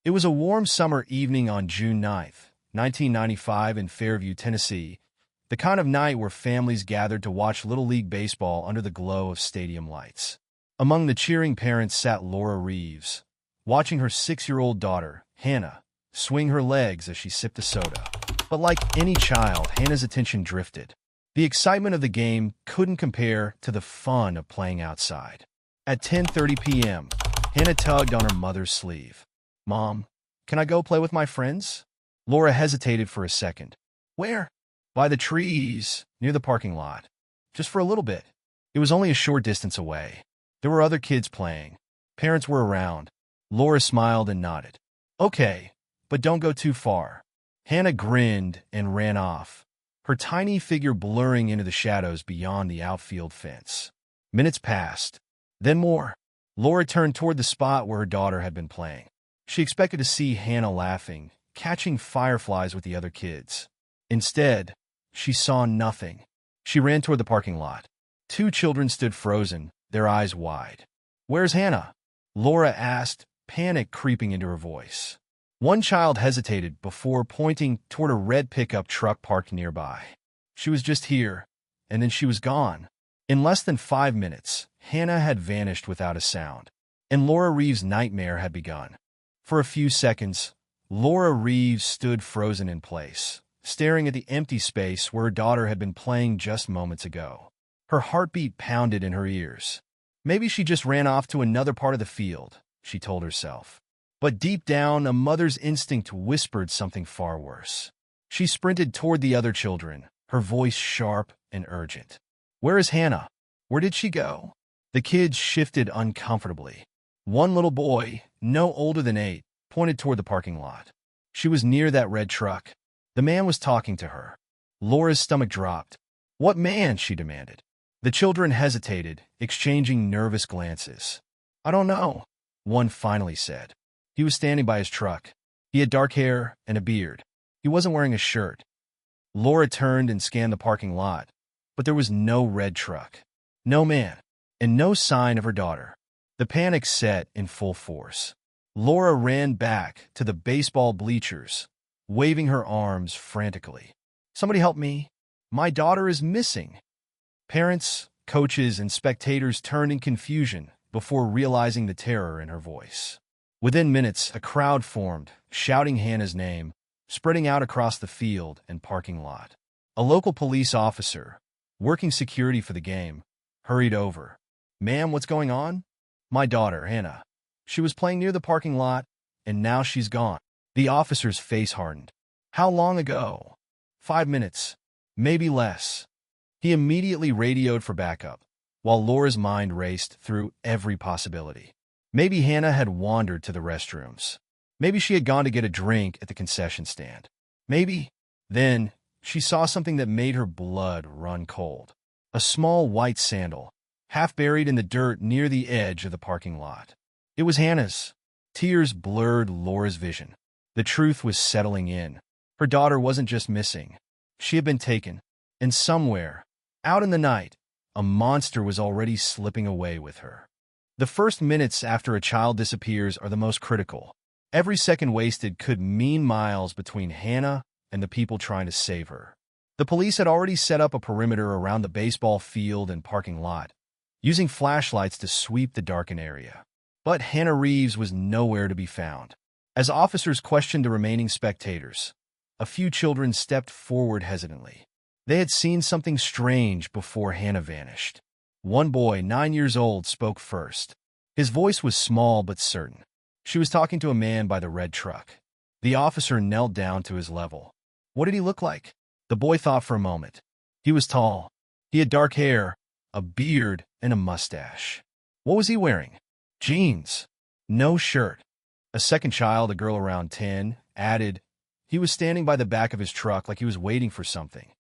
It was a warm summer evening on June 9th, 1995 in Fairview, Tennessee, the kind of night where families gathered to watch Little League baseball under the glow of stadium lights. Among the cheering parents sat Laura Reeves, watching her 6-year-old daughter, Hannah, swing her legs as she sipped a soda. But like any child, Hannah's attention drifted. The excitement of the game couldn't compare to the fun of playing outside. At 10:30 p.m., Hannah tugged on her mother's sleeve. "Mom, can I go play with my friends?" Laura hesitated for a second. "Where?" "By the trees, near the parking lot. Just for a little bit." It was only a short distance away. There were other kids playing. Parents were around. Laura smiled and nodded. "Okay, but don't go too far." Hannah grinned and ran off, her tiny figure blurring into the shadows beyond the outfield fence. Minutes passed. Then more. Laura turned toward the spot where her daughter had been playing. She expected to see Hannah laughing, catching fireflies with the other kids. Instead, she saw nothing. She ran toward the parking lot. 2 children stood frozen, their eyes wide. "Where's Hannah?" Laura asked, panic creeping into her voice. One child hesitated before pointing toward a red pickup truck parked nearby. "She was just here, and then she was gone." In less than 5 minutes, Hannah had vanished without a sound, and Laura Reeves' nightmare had begun. For a few seconds, Laura Reeves stood frozen in place, staring at the empty space where her daughter had been playing just moments ago. Her heartbeat pounded in her ears. Maybe she just ran off to another part of the field, she told herself. But deep down, a mother's instinct whispered something far worse. She sprinted toward the other children, her voice sharp and urgent. "Where is Hannah? Where did she go?" The kids shifted uncomfortably. One little boy, no older than 8, pointed toward the parking lot. "She was near that red truck." The man was talking to her. Laura's stomach dropped. "What man?" she demanded. The children hesitated, exchanging nervous glances. "I don't know," one finally said. "He was standing by his truck. He had dark hair and a beard. He wasn't wearing a shirt." Laura turned and scanned the parking lot, but there was no red truck, no man, and no sign of her daughter. The panic set in full force. Laura ran back to the baseball bleachers, waving her arms frantically. "Somebody help me. My daughter is missing." Parents, coaches, and spectators turned in confusion before realizing the terror in her voice. Within minutes, a crowd formed, shouting Hannah's name, spreading out across the field and parking lot. A local police officer, working security for the game, hurried over. "Ma'am, what's going on?" "My daughter, Hannah. She was playing near the parking lot, and now she's gone." The officer's face hardened. "How long ago?" "5 minutes. Maybe less." He immediately radioed for backup, while Laura's mind raced through every possibility. Maybe Hannah had wandered to the restrooms. Maybe she had gone to get a drink at the concession stand. Maybe. Then, she saw something that made her blood run cold. A small white sandal, half buried in the dirt near the edge of the parking lot. It was Hannah's. Tears blurred Laura's vision. The truth was settling in. Her daughter wasn't just missing. She had been taken. And somewhere, out in the night, a monster was already slipping away with her. The first minutes after a child disappears are the most critical. Every second wasted could mean miles between Hannah and the people trying to save her. The police had already set up a perimeter around the baseball field and parking lot, using flashlights to sweep the darkened area. But Hannah Reeves was nowhere to be found. As officers questioned the remaining spectators, a few children stepped forward hesitantly. They had seen something strange before Hannah vanished. One boy, 9 years old, spoke first. His voice was small but certain. "She was talking to a man by the red truck." The officer knelt down to his level. "What did he look like?" The boy thought for a moment. "He was tall. He had dark hair, a beard, and a mustache." "What was he wearing?" "Jeans. No shirt." A second child, a girl around 10, added, "He was standing by the back of his truck like he was waiting for something."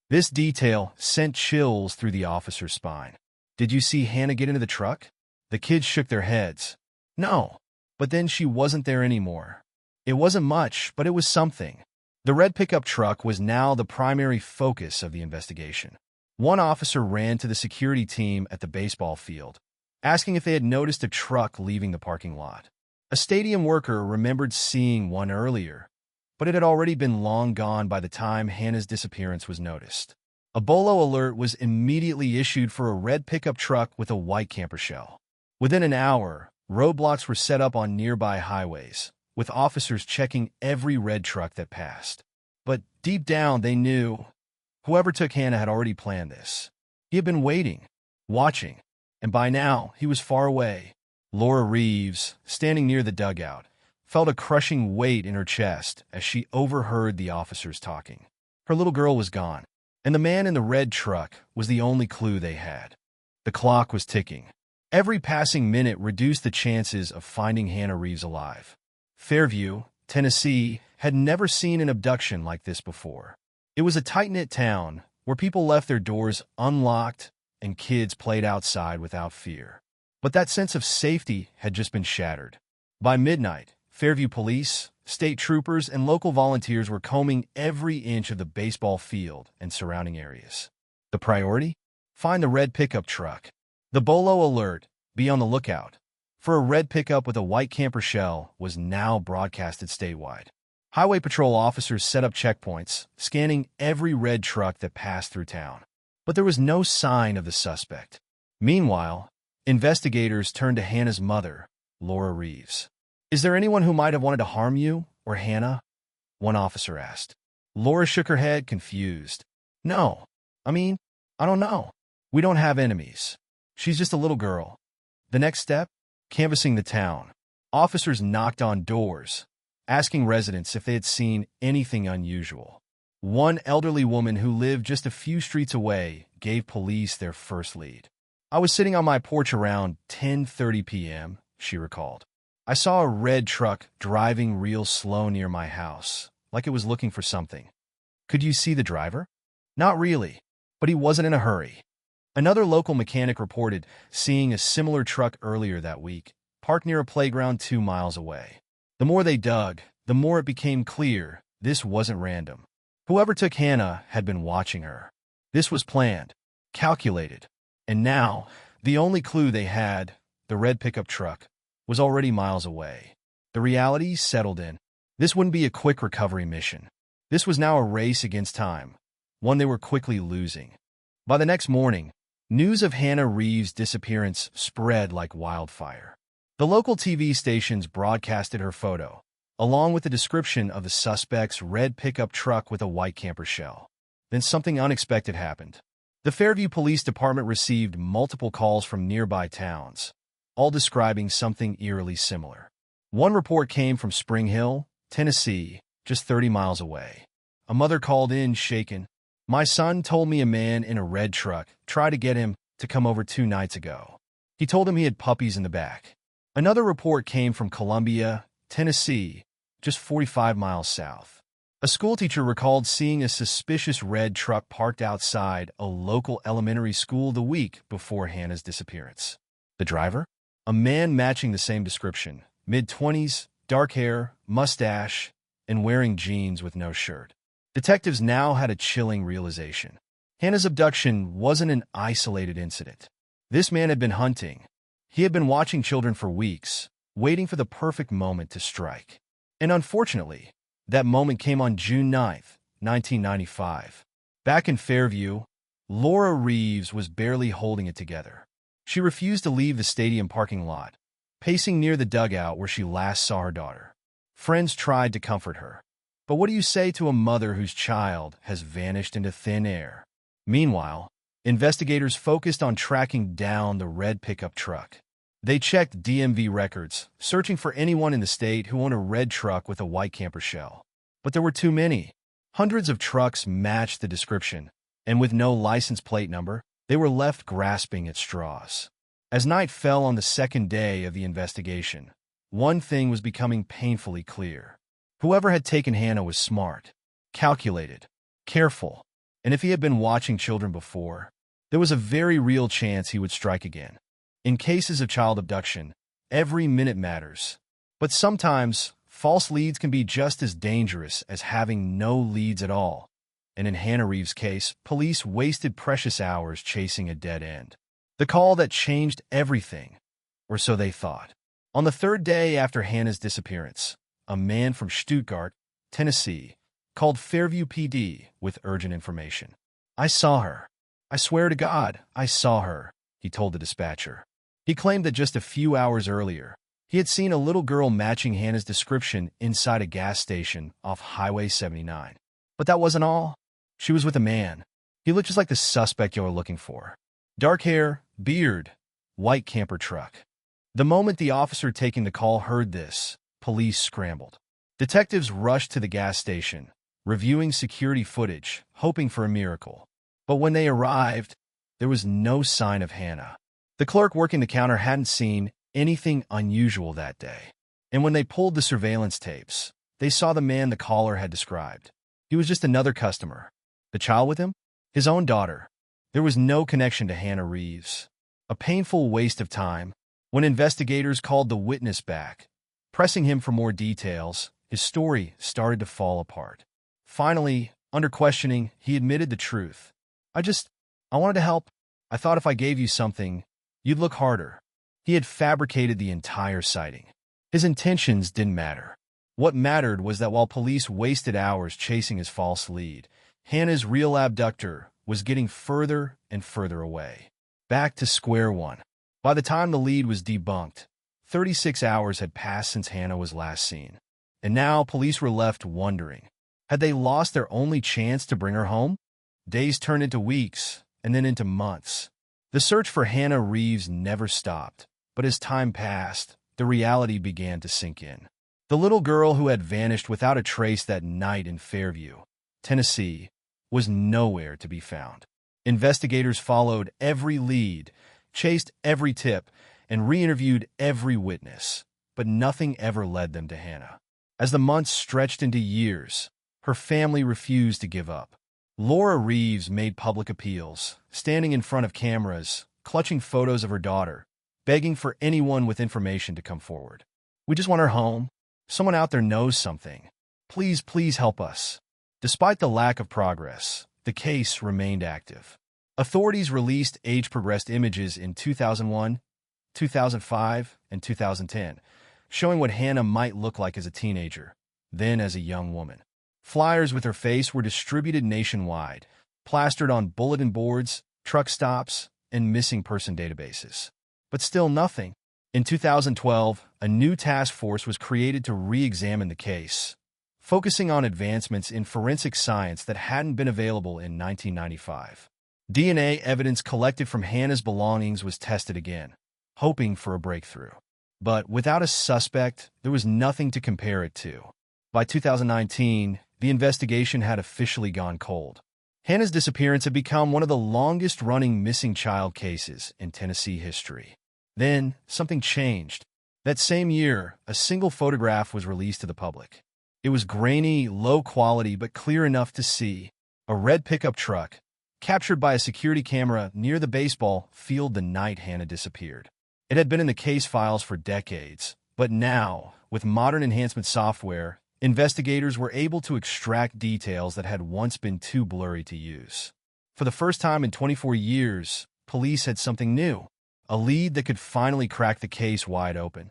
This detail sent chills through the officer's spine. "Did you see Hannah get into the truck?" The kids shook their heads. "No." But then she wasn't there anymore. It wasn't much, but it was something. The red pickup truck was now the primary focus of the investigation. One officer ran to the security team at the baseball field, asking if they had noticed a truck leaving the parking lot. A stadium worker remembered seeing one earlier, but it had already been long gone by the time Hannah's disappearance was noticed. A bolo alert was immediately issued for a red pickup truck with a white camper shell. Within an hour, roadblocks were set up on nearby highways, with officers checking every red truck that passed. But deep down, they knew whoever took Hannah had already planned this. He had been waiting, watching, and by now he was far away. Laura Reeves, standing near the dugout, felt a crushing weight in her chest as she overheard the officers talking. Her little girl was gone, and the man in the red truck was the only clue they had. The clock was ticking. Every passing minute reduced the chances of finding Hannah Reeves alive. Fairview, Tennessee, had never seen an abduction like this before. It was a tight-knit town where people left their doors unlocked and kids played outside without fear. But that sense of safety had just been shattered. By midnight, Fairview police, state troopers, and local volunteers were combing every inch of the baseball field and surrounding areas. The priority? Find the red pickup truck. The bolo alert, be on the lookout, for a red pickup with a white camper shell was now broadcasted statewide. Highway patrol officers set up checkpoints, scanning every red truck that passed through town. But there was no sign of the suspect. Meanwhile, investigators turned to Hannah's mother, Laura Reeves. "Is there anyone who might have wanted to harm you or Hannah?" one officer asked. Laura shook her head, confused. "No. I don't know. We don't have enemies. She's just a little girl." The next step? Canvassing the town. Officers knocked on doors, asking residents if they had seen anything unusual. One elderly woman who lived just a few streets away gave police their first lead. "I was sitting on my porch around 10:30 p.m., she recalled. "I saw a red truck driving real slow near my house, like it was looking for something." "Could you see the driver?" "Not really, but he wasn't in a hurry." Another local mechanic reported seeing a similar truck earlier that week, parked near a playground 2 miles away. The more they dug, the more it became clear this wasn't random. Whoever took Hannah had been watching her. This was planned, calculated, and now, the only clue they had, the red pickup truck, was already miles away. The reality settled in. This wouldn't be a quick recovery mission. This was now a race against time, one they were quickly losing. By the next morning, news of Hannah Reeves' disappearance spread like wildfire. The local TV stations broadcasted her photo, along with a description of the suspect's red pickup truck with a white camper shell. Then something unexpected happened. The Fairview Police Department received multiple calls from nearby towns, all describing something eerily similar. One report came from Spring Hill, Tennessee, just 30 miles away. A mother called in, shaken. "My son told me a man in a red truck tried to get him to come over 2 nights ago. He told him he had puppies in the back." Another report came from Columbia, Tennessee, just 45 miles south. A schoolteacher recalled seeing a suspicious red truck parked outside a local elementary school the week before Hannah's disappearance. The driver? A man matching the same description, mid-20s, dark hair, mustache, and wearing jeans with no shirt. Detectives now had a chilling realization. Hannah's abduction wasn't an isolated incident. This man had been hunting. He had been watching children for weeks, waiting for the perfect moment to strike. And unfortunately, that moment came on June 9th, 1995. Back in Fairview, Laura Reeves was barely holding it together. She refused to leave the stadium parking lot, pacing near the dugout where she last saw her daughter. Friends tried to comfort her. But what do you say to a mother whose child has vanished into thin air? Meanwhile, investigators focused on tracking down the red pickup truck. They checked DMV records, searching for anyone in the state who owned a red truck with a white camper shell. But there were too many. Hundreds of trucks matched the description, and with no license plate number, they were left grasping at straws. As night fell on the second day of the investigation, one thing was becoming painfully clear. Whoever had taken Hannah was smart, calculated, careful, and if he had been watching children before, there was a very real chance he would strike again. In cases of child abduction, every minute matters. But sometimes, false leads can be just as dangerous as having no leads at all. And in Hannah Reeves' case, police wasted precious hours chasing a dead end. The call that changed everything, or so they thought. On the third day after Hannah's disappearance, a man from Stuttgart, Tennessee, called Fairview PD with urgent information. "I saw her. I swear to God, I saw her," he told the dispatcher. He claimed that just a few hours earlier, he had seen a little girl matching Hannah's description inside a gas station off Highway 79. But that wasn't all. She was with a man. He looked just like the suspect you were looking for. Dark hair, beard, white camper truck. The moment the officer taking the call heard this, police scrambled. Detectives rushed to the gas station, reviewing security footage, hoping for a miracle. But when they arrived, there was no sign of Hannah. The clerk working the counter hadn't seen anything unusual that day. And when they pulled the surveillance tapes, they saw the man the caller had described. He was just another customer. The child with him? His own daughter. There was no connection to Hannah Reeves. A painful waste of time. When investigators called the witness back, pressing him for more details, his story started to fall apart. Finally, under questioning, he admitted the truth. I wanted to help. I thought if I gave you something, you'd look harder." He had fabricated the entire sighting. His intentions didn't matter. What mattered was that while police wasted hours chasing his false lead, Hannah's real abductor was getting further and further away. Back to square one. By the time the lead was debunked, 36 hours had passed since Hannah was last seen. And now police were left wondering, had they lost their only chance to bring her home? Days turned into weeks, and then into months. The search for Hannah Reeves never stopped, but as time passed, the reality began to sink in. The little girl who had vanished without a trace that night in Fairview, Tennessee, was nowhere to be found. Investigators followed every lead, chased every tip, and re-interviewed every witness, but nothing ever led them to Hannah. As the months stretched into years, her family refused to give up. Laura Reeves made public appeals, standing in front of cameras, clutching photos of her daughter, begging for anyone with information to come forward. "We just want her home. Someone out there knows something. Please, please help us." Despite the lack of progress, the case remained active. Authorities released age-progressed images in 2001, 2005, and 2010, showing what Hannah might look like as a teenager, then as a young woman. Flyers with her face were distributed nationwide, plastered on bulletin boards, truck stops, and missing person databases. But still nothing. In 2012, a new task force was created to re-examine the case, focusing on advancements in forensic science that hadn't been available in 1995. DNA evidence collected from Hannah's belongings was tested again, hoping for a breakthrough. But without a suspect, there was nothing to compare it to. By 2019, the investigation had officially gone cold. Hannah's disappearance had become one of the longest-running missing child cases in Tennessee history. Then, something changed. That same year, a single photograph was released to the public. It was grainy, low quality, but clear enough to see. A red pickup truck, captured by a security camera near the baseball field the night Hannah disappeared. It had been in the case files for decades, but now, with modern enhancement software, investigators were able to extract details that had once been too blurry to use. For the first time in 24 years, police had something new, a lead that could finally crack the case wide open.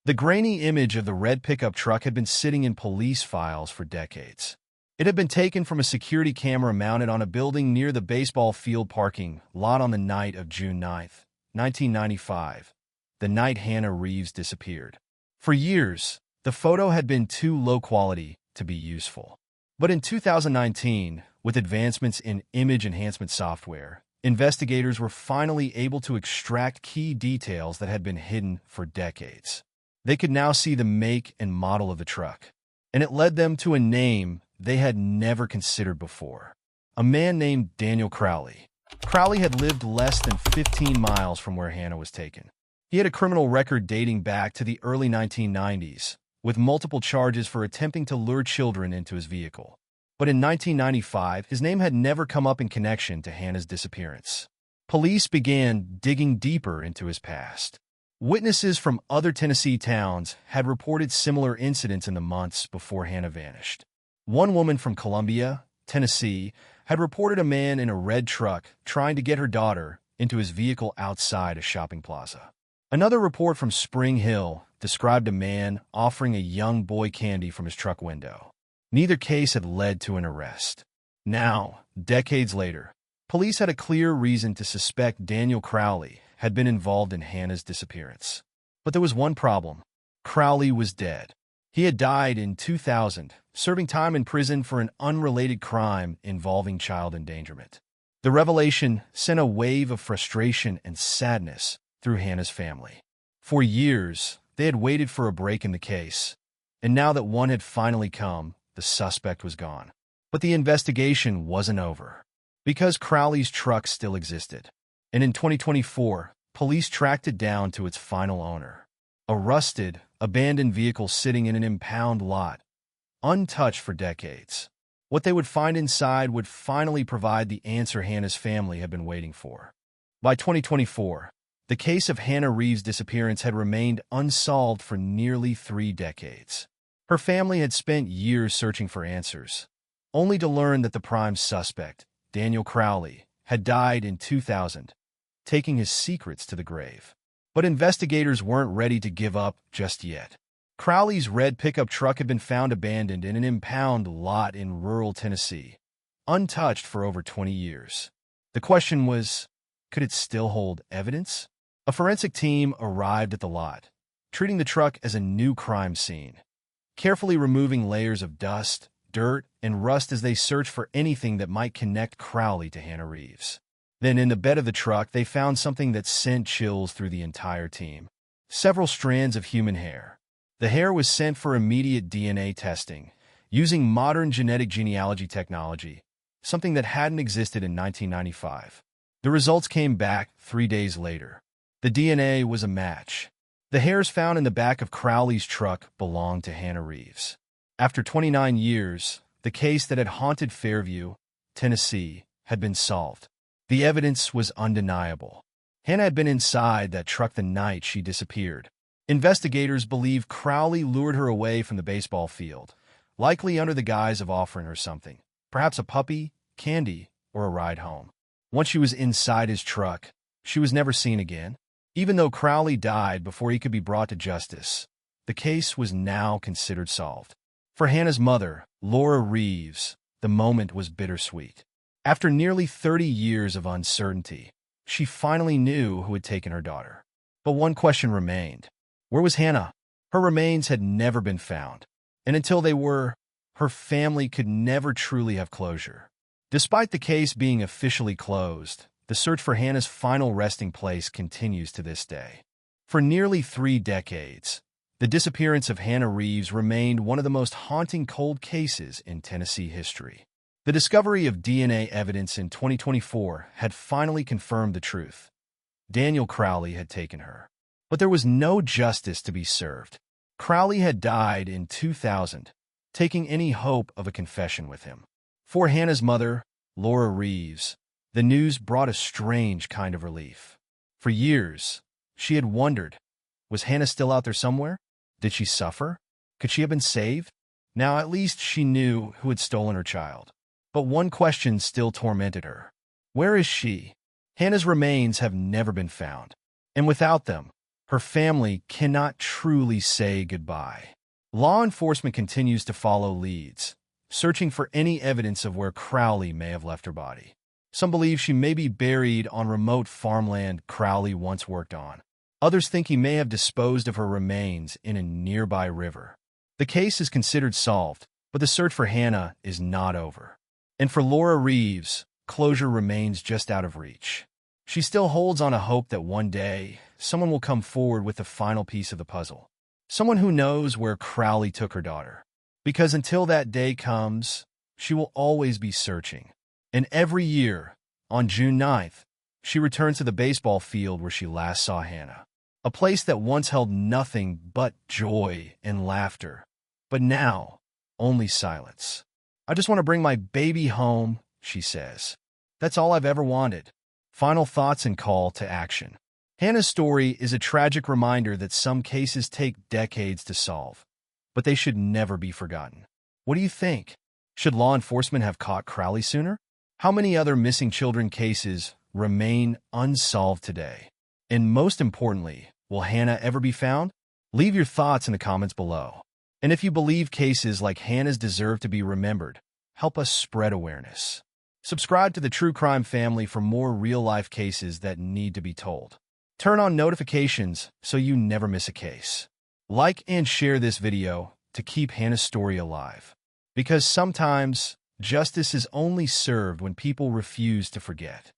The grainy image of the red pickup truck had been sitting in police files for decades. It had been taken from a security camera mounted on a building near the baseball field parking lot on the night of June 9, 1995, the night Hannah Reeves disappeared. For years, the photo had been too low quality to be useful. But in 2019, with advancements in image enhancement software, investigators were finally able to extract key details that had been hidden for decades. They could now see the make and model of the truck, and it led them to a name they had never considered before. A man named Daniel Crowley. Crowley had lived less than 15 miles from where Hannah was taken. He had a criminal record dating back to the early 1990s, with multiple charges for attempting to lure children into his vehicle. But in 1995, his name had never come up in connection to Hannah's disappearance. Police began digging deeper into his past. Witnesses from other Tennessee towns had reported similar incidents in the months before Hannah vanished. One woman from Columbia, Tennessee, had reported a man in a red truck trying to get her daughter into his vehicle outside a shopping plaza. Another report from Spring Hill, described a man offering a young boy candy from his truck window. Neither case had led to an arrest. Now, decades later, police had a clear reason to suspect Daniel Crowley had been involved in Hannah's disappearance. But there was one problem. Crowley was dead. He had died in 2000, serving time in prison for an unrelated crime involving child endangerment. The revelation sent a wave of frustration and sadness through Hannah's family. For years, they had waited for a break in the case, and now that one had finally come, the suspect was gone. But the investigation wasn't over, because Crowley's truck still existed. And in 2024, police tracked it down to its final owner. A rusted, abandoned vehicle sitting in an impound lot, untouched for decades. What they would find inside would finally provide the answer Hannah's family had been waiting for. By 2024, the case of Hannah Reeves' disappearance had remained unsolved for nearly 3 decades. Her family had spent years searching for answers, only to learn that the prime suspect, Daniel Crowley, had died in 2000, taking his secrets to the grave. But investigators weren't ready to give up just yet. Crowley's red pickup truck had been found abandoned in an impound lot in rural Tennessee, untouched for over 20 years. The question was, could it still hold evidence? A forensic team arrived at the lot, treating the truck as a new crime scene, carefully removing layers of dust, dirt, and rust as they searched for anything that might connect Crowley to Hannah Reeves. Then in the bed of the truck, they found something that sent chills through the entire team. Several strands of human hair. The hair was sent for immediate DNA testing, using modern genetic genealogy technology, something that hadn't existed in 1995. The results came back 3 days later. The DNA was a match. The hairs found in the back of Crowley's truck belonged to Hannah Reeves. After 29 years, the case that had haunted Fairview, Tennessee, had been solved. The evidence was undeniable. Hannah had been inside that truck the night she disappeared. Investigators believe Crowley lured her away from the baseball field, likely under the guise of offering her something, perhaps a puppy, candy, or a ride home. Once she was inside his truck, she was never seen again. Even though Crowley died before he could be brought to justice, the case was now considered solved. For Hannah's mother, Laura Reeves, the moment was bittersweet. After nearly 30 years of uncertainty, she finally knew who had taken her daughter. But one question remained. Where was Hannah? Her remains had never been found, and until they were, her family could never truly have closure. Despite the case being officially closed, the search for Hannah's final resting place continues to this day. For nearly 3 decades, the disappearance of Hannah Reeves remained one of the most haunting cold cases in Tennessee history. The discovery of DNA evidence in 2024 had finally confirmed the truth. Daniel Crowley had taken her. But there was no justice to be served. Crowley had died in 2000, taking any hope of a confession with him. For Hannah's mother, Laura Reeves, the news brought a strange kind of relief. For years, she had wondered, was Hannah still out there somewhere? Did she suffer? Could she have been saved? Now at least she knew who had stolen her child. But one question still tormented her. Where is she? Hannah's remains have never been found, and without them, her family cannot truly say goodbye. Law enforcement continues to follow leads, searching for any evidence of where Crowley may have left her body. Some believe she may be buried on remote farmland Crowley once worked on. Others think he may have disposed of her remains in a nearby river. The case is considered solved, but the search for Hannah is not over. And for Laura Reeves, closure remains just out of reach. She still holds on a hope that one day, someone will come forward with the final piece of the puzzle. Someone who knows where Crowley took her daughter. Because until that day comes, she will always be searching. And every year, on June 9th, she returns to the baseball field where she last saw Hannah. A place that once held nothing but joy and laughter. But now, only silence. I just want to bring my baby home, she says. That's all I've ever wanted. Final thoughts and call to action. Hannah's story is a tragic reminder that some cases take decades to solve, but they should never be forgotten. What do you think? Should law enforcement have caught Crowley sooner? How many other missing children cases remain unsolved today? And most importantly, will Hannah ever be found? Leave your thoughts in the comments below. And if you believe cases like Hannah's deserve to be remembered, help us spread awareness. Subscribe to the True Crime family for more real-life cases that need to be told. Turn on notifications so you never miss a case. Like and share this video to keep Hannah's story alive. Because sometimes, justice is only served when people refuse to forget.